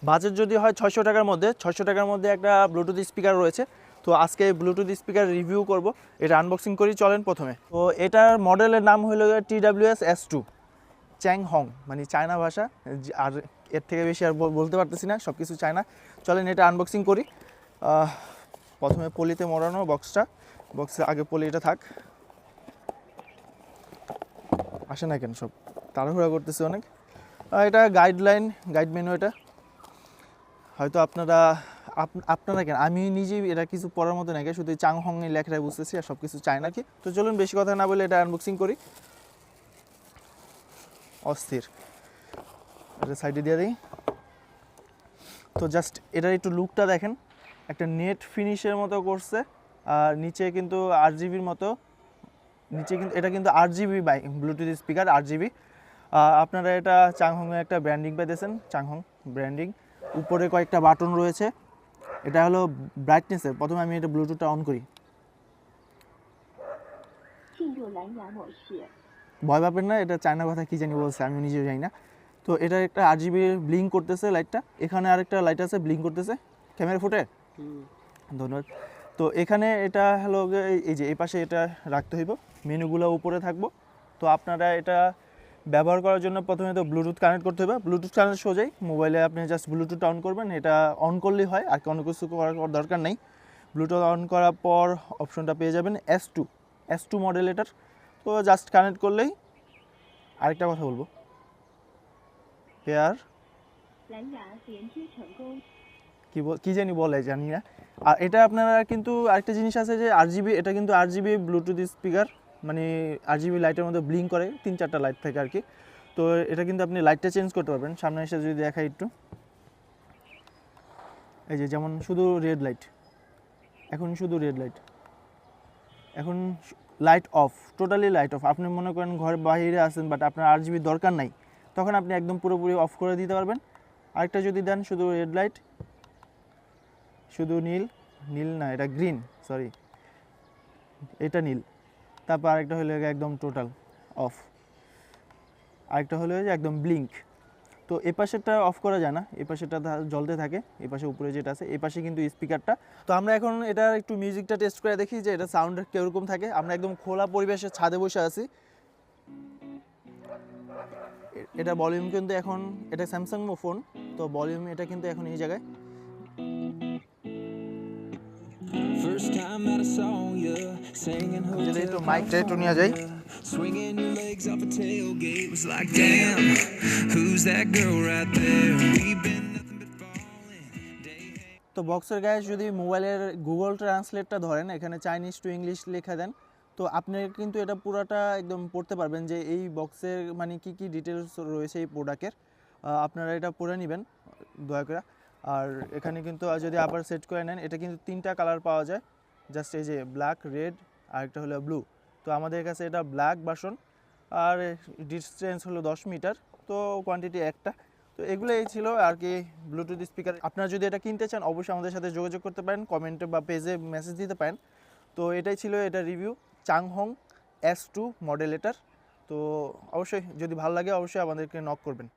Budget যদি হয় 600 টাকার মধ্যে, 600 টাকার মধ্যে একটা ব্লুটুথ স্পিকার রয়েছে। তো আজকে ব্লুটুথ স্পিকার রিভিউ করব, এটা আনবক্সিং করি, চলেন প্রথমে। তো এটার মডেলের নাম হলো TWS S2 চ্যাংহং, মানে চায়না ভাষা, আর এর থেকে বেশি আর বলতে পারতেছি না, সব কিছু চায়না। চলেন এটা আনবক্সিং করি। প্রথমে পলিতে মোড়ানো বক্সটা, বক্সে আগে পলিটা থাক। আসে না কেন, সব তাড়াহুড়া করতেছে অনেক। এটা গাইডলাইন, গাইড মেনু। এটা হয়তো আপনারা কেন, আমি নিজেই এটা কিছু পড়ার মতো নাকি, শুধু চাংহং এর লেখাটাই বুঝতেছি, আর সব কিছু চায় নাকি। তো চলুন বেশি কথা না বলে এটা আনবক্সিং করি। অস্থির, এটা সাইডে দিয়ে দিই। তো জাস্ট এটার একটু লুকটা দেখেন, একটা নেট ফিনিশের মতো করছে, আর নিচে কিন্তু RGBর মতো, নিচে কিন্তু এটা কিন্তু RGB ব্লুটুথ স্পিকার, RGB। আপনারা এটা চাংহংয়ের একটা ব্র্যান্ডিং পাইতেছেন, চাংহং ব্র্যান্ডিং। উপরে কয়েকটা বাটন রয়েছে। এটা হলো ব্রাইটনেসের। প্রথমে আমি এটা ব্লুটুথটা অন করি। ভয় পাবেন না, এটা চায়না কথা কি জানি বলছে, আমি নিজেও জানি না। তো এটা একটা RGB ব্লিঙ্ক করতেছে লাইটটা, এখানে আরেকটা লাইট আছে ব্লিঙ্ক করতেছে। ক্যামেরা ফুটে, ধন্যবাদ। তো এখানে এটা হলো এই যে এই পাশে এটা রাখতে হইব, মেনুগুলো উপরে থাকবো। তো আপনারা এটা ব্যবহার করার জন্য প্রথমে তো ব্লুটুথ কানেক্ট করতে হবে। ব্লুটুথ কানেক্ট সোজাই মোবাইলে, আপনি জাস্ট ব্লুটুথ অন করবেন, এটা অন করলেই হয়, আর কোনো কিছু করার দরকার নেই। ব্লুটুথ অন করার পর অপশনটা পেয়ে যাবেন S2 মডেল এটার। তো জাস্ট কানেক্ট করলেই। আরেকটা কথা বলবো, পেয়ার কি জানি বলে, জানি না। আর এটা আপনারা কিন্তু আরেকটা জিনিস আছে যে RGB, এটা কিন্তু RGB ব্লুটুথ স্পিকার, মানে RGB লাইটের মধ্যে ব্লিঙ্ক করে, 3-4টা লাইট থাকে আর কি। তো এটা কিন্তু আপনি লাইটটা চেঞ্জ করতে পারবেন। সামনে এসে যদি দেখাই একটু, এই যে যেমন শুধু রেড লাইট, এখন শুধু রেড লাইট, এখন light off, totally light off. আপনি মনে করেন ঘর বাইরে আছেন, বাট আপনার RGB দরকার নাই, তখন আপনি একদম পুরোপুরি অফ করে দিতে পারবেন। আরেকটা যদি দেন শুধু রেড লাইট, শুধু নীল না, এটা গ্রিন, সরি, এটা নীল। তারপর আরেকটা হলো একদম টোটাল অফ, আরেকটা হলো যে একদম ব্লিঙ্ক। তো এ পাশেরটা অফ করা যায় না, এ পাশেরটা জ্বলতে থাকে, এ পাশে উপরে যেটা আছে, এ পাশে কিন্তু স্পিকারটা। তো আমরা এখন এটা একটু মিউজিকটা টেস্ট করে দেখি যে এটা সাউন্ড কীরকম থাকে। আমরা একদম খোলা পরিবেশে ছাদে বসে আছি। এটা ভলিউম কিন্তু এখন, এটা স্যামসাং ফোন, তো ভলিউম এটা কিন্তু এখন এই জায়গায়। যদি একটু মাইকটা একটু নিয়ে যাই, তো বক্সের গায়ে যদি মোবাইলের গুগল ট্রান্সলেটটা ধরেন, এখানে চাইনিজ টু ইংলিশ লেখা দেন, তো আপনি কিন্তু এটা পুরোটা একদম পড়তে পারবেন যে এই বক্সের মানে কি কি ডিটেলস রয়েছে এই প্রোডাক্টের। আপনারা এটা পড়ে নেবেন দয়া করে। আর এখানে কিন্তু যদি আবার সেট করে নেন, এটা কিন্তু 3টা কালার পাওয়া যায়, জাস্ট এই যে ব্ল্যাক, রেড, আর একটা হলো ব্লু। তো আমাদের কাছে এটা ব্ল্যাক ভার্সন, আর ডিস্টেন্স হলো 10 মিটার, তো কোয়ান্টিটি একটা। তো এগুলোই ছিল আর কি ব্লুটুথ স্পিকার। আপনারা যদি এটা কিনতে চান অবশ্যই আমাদের সাথে যোগাযোগ করতে পারেন, কমেন্টে বা পেজে মেসেজ দিতে পারেন। তো এটাই ছিল এটা রিভিউ, চাংহং S2 মডেল এটার। তো অবশ্যই যদি ভালো লাগে অবশ্যই আমাদেরকে নক করবেন।